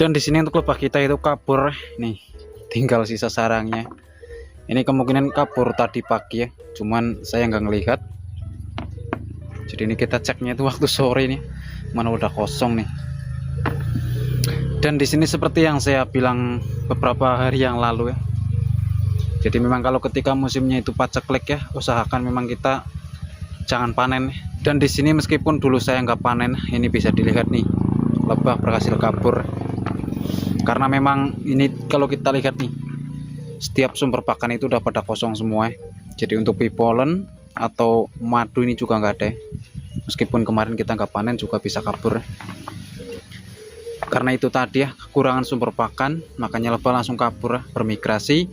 Dan di sini untuk lebah kita itu kabur nih, tinggal sisa sarangnya. Ini kemungkinan kabur tadi pagi ya, cuman saya nggak ngelihat. Jadi ini kita ceknya itu waktu sore nih, mana udah kosong nih. Dan di sini seperti yang saya bilang beberapa hari yang lalu ya. Jadi memang kalau ketika musimnya itu paceklik ya, usahakan memang kita jangan panen. Dan di sini meskipun dulu saya nggak panen, ini bisa dilihat nih, lebah berhasil kabur. Karena memang ini kalau kita lihat nih, setiap sumber pakan itu udah pada kosong semua. Jadi untuk polen atau madu ini juga nggak ada. Meskipun kemarin kita nggak panen juga bisa kabur. Karena itu tadi ya, kekurangan sumber pakan, makanya lebah langsung kabur, bermigrasi,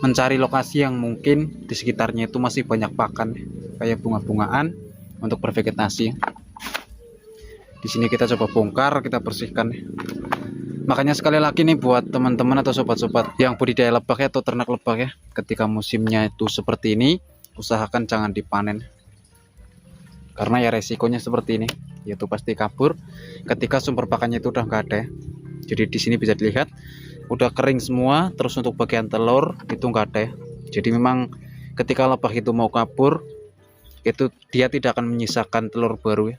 mencari lokasi yang mungkin di sekitarnya itu masih banyak pakan, kayak bunga-bungaan untuk bervegetasi. Di sini kita coba bongkar, kita bersihkan. Makanya sekali lagi nih buat teman-teman atau sobat-sobat yang budidaya lebah ya, atau ternak lebah ya, ketika musimnya itu seperti ini, usahakan jangan dipanen. Karena ya resikonya seperti ini, yaitu pasti kabur ketika sumber pakannya itu udah nggak ada. Jadi di sini bisa dilihat udah kering semua, terus untuk bagian telur itu nggak ada. Jadi memang ketika lebah itu mau kabur, itu dia tidak akan menyisakan telur baru ya,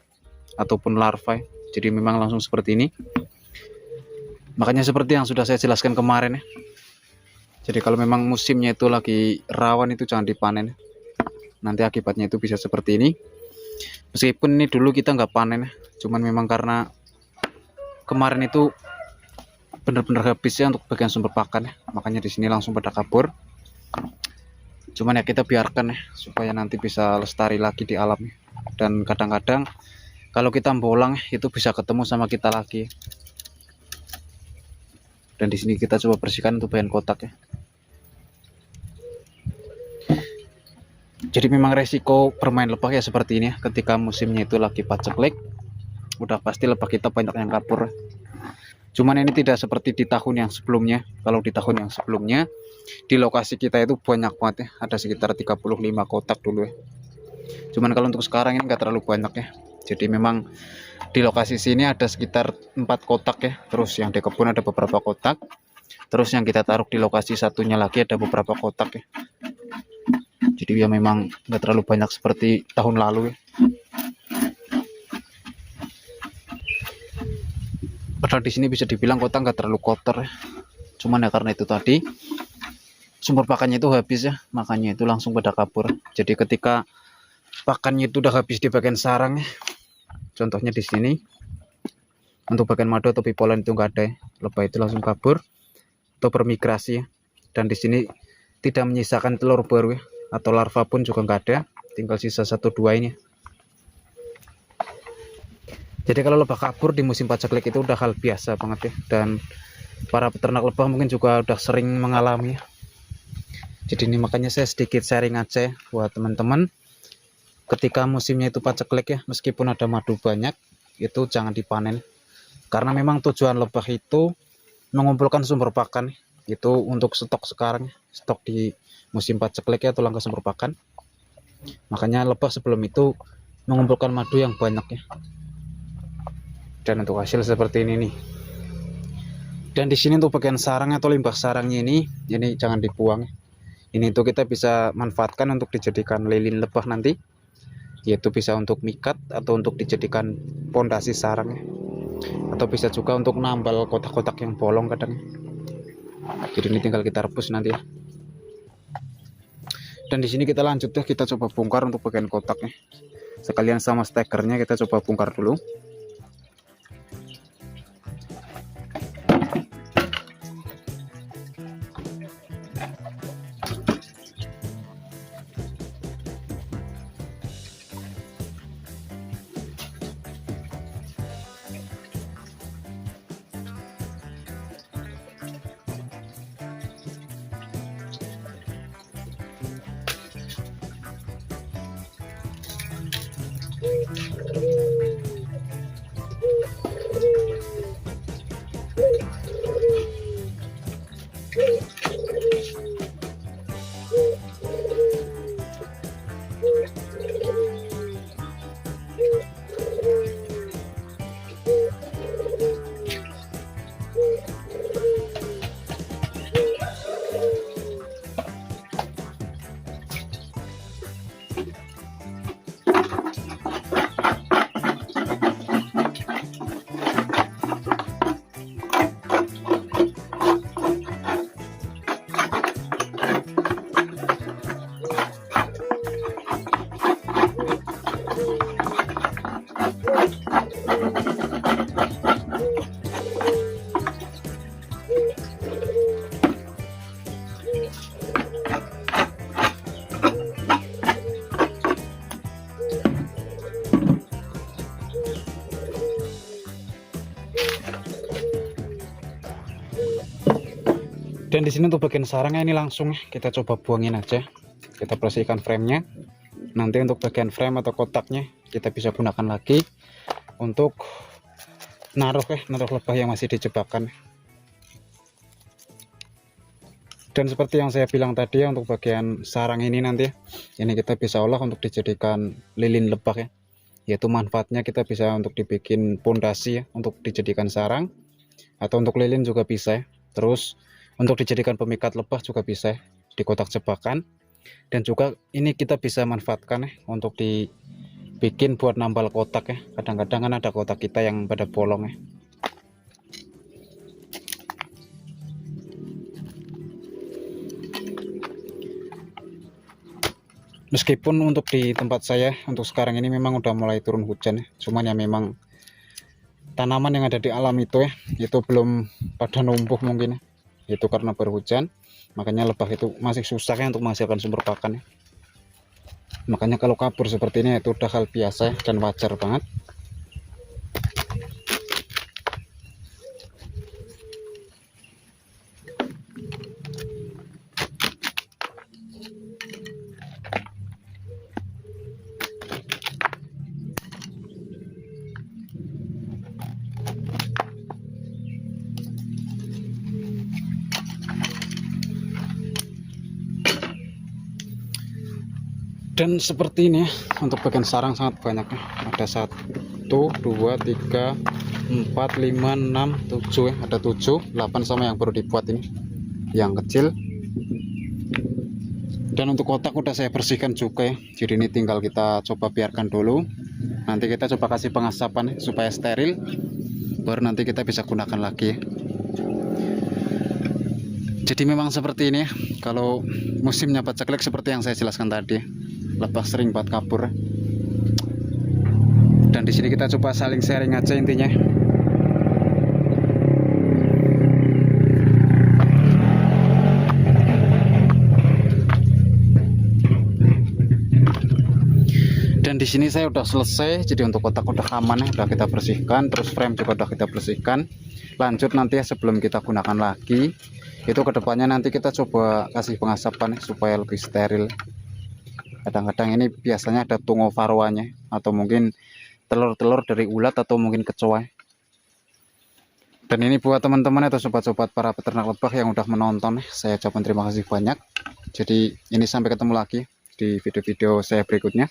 ataupun larva. Jadi memang langsung seperti ini. Makanya seperti yang sudah saya jelaskan kemarin ya. Jadi kalau memang musimnya itu lagi rawan itu jangan dipanen. Nanti akibatnya itu bisa seperti ini. Meskipun ini dulu kita nggak panen ya, cuman memang karena kemarin itu benar-benar habis ya untuk bagian sumber pakan ya. Makanya di sini langsung pada kabur. Cuman ya kita biarkan ya, supaya nanti bisa lestari lagi di alam. Dan kadang-kadang kalau kita bolang itu bisa ketemu sama kita lagi. Dan di sini kita coba bersihkan untuk bagian kotak ya. Jadi memang resiko bermain lebah ya seperti ini ya. Ketika musimnya itu lagi paceklik, udah pasti lebah kita banyak yang kabur. Cuman ini tidak seperti di tahun yang sebelumnya. Kalau di tahun yang sebelumnya, di lokasi kita itu banyak banget ya. Ada sekitar 35 kotak dulu ya. Cuman kalau untuk sekarang ini nggak terlalu banyak ya. Jadi memang di lokasi sini ada sekitar 4 kotak ya. Terus yang di kebun ada beberapa kotak. Terus yang kita taruh di lokasi satunya lagi ada beberapa kotak ya. Jadi ya memang nggak terlalu banyak seperti tahun lalu ya. Padahal di sini bisa dibilang kota nggak terlalu kotor ya. Cuman ya karena itu tadi sumber pakannya itu habis ya, makanya itu langsung pada kabur. Jadi ketika pakannya itu udah habis di bagian sarang ya. Contohnya di sini untuk bagian madu atau polen itu nggak ada ya. Lebah itu langsung kabur atau bermigrasi ya. Dan di sini tidak menyisakan telur baru ya, atau larva pun juga nggak ada, tinggal sisa 1-2 ini. Jadi kalau lebah kabur di musim paceklik itu udah hal biasa banget ya, dan para peternak lebah mungkin juga udah sering mengalami. Jadi ini makanya saya sedikit sharing aja buat teman-teman. Ketika musimnya itu paceklik ya, meskipun ada madu banyak, itu jangan dipanen. Karena memang tujuan lebah itu mengumpulkan sumber pakan, itu untuk stok sekarang, stok di musim paceklik ya, atau langka sumber pakan. Makanya lebah sebelum itu mengumpulkan madu yang banyak ya. Dan untuk hasil seperti ini nih. Dan di sini untuk bagian sarang atau limbah sarangnya ini jangan dibuang. Ini tuh kita bisa manfaatkan untuk dijadikan lilin lebah nanti. Yaitu bisa untuk mikat atau untuk dijadikan pondasi sarang. Atau bisa juga untuk nambal kotak-kotak yang bolong kadang. Jadi ini tinggal kita rebus nanti ya. Dan di sini kita lanjut ya, kita coba bongkar untuk bagian kotaknya. Sekalian sama stekernya kita coba bongkar dulu. Dan di sini untuk bagian sarangnya ini langsung kita coba buangin aja, kita bersihkan framenya. Nanti untuk bagian frame atau kotaknya kita bisa gunakan lagi untuk naruh lebah yang masih dijebakan. Dan seperti yang saya bilang tadi ya, untuk bagian sarang ini nanti ini kita bisa olah untuk dijadikan lilin lebah ya, yaitu manfaatnya kita bisa untuk dibikin pondasi ya, untuk dijadikan sarang, atau untuk lilin juga bisa ya. Terus untuk dijadikan pemikat lebah juga bisa ya, di kotak jebakan. Dan juga ini kita bisa manfaatkan ya, untuk dibikin buat nambal kotak ya. Kadang-kadang kan ada kotak kita yang pada bolong ya. Meskipun untuk di tempat saya untuk sekarang ini memang udah mulai turun hujan ya, cuman ya memang tanaman yang ada di alam itu ya, itu belum pada numbuh mungkin ya. Itu karena berhujan, makanya lebah itu masih susah ya untuk menghasilkan sumber pakan ya. Makanya kalau kabur seperti ini itu udah hal biasa ya, dan wajar banget. Dan seperti ini ya, untuk bagian sarang sangat banyak ya. Ada 1, 2, 3, 4, 5, 6, 7 ya. Ada 7, 8 sama yang baru dibuat ini, yang kecil. Dan untuk kotak udah saya bersihkan juga ya. Jadi ini tinggal kita coba biarkan dulu. Nanti kita coba kasih pengasapan ya, supaya steril. Baru nanti kita bisa gunakan lagi ya. Jadi memang seperti ini ya. Kalau musimnya paceklik seperti yang saya jelaskan tadi, lebah sering buat kabur. Dan di sini kita coba saling sharing aja intinya. Dan di sini saya udah selesai. Jadi untuk kotak udah aman ya, udah kita bersihkan. Terus frame juga udah kita bersihkan. Lanjut nanti ya, sebelum kita gunakan lagi, itu kedepannya nanti kita coba kasih pengasapan ya, supaya lebih steril. Kadang-kadang ini biasanya ada tungo varroanya, atau mungkin telur-telur dari ulat atau mungkin kecoa. Dan ini buat teman-teman atau sobat-sobat para peternak lebah yang udah menonton, saya ucapkan terima kasih banyak. Jadi ini sampai ketemu lagi di video-video saya berikutnya.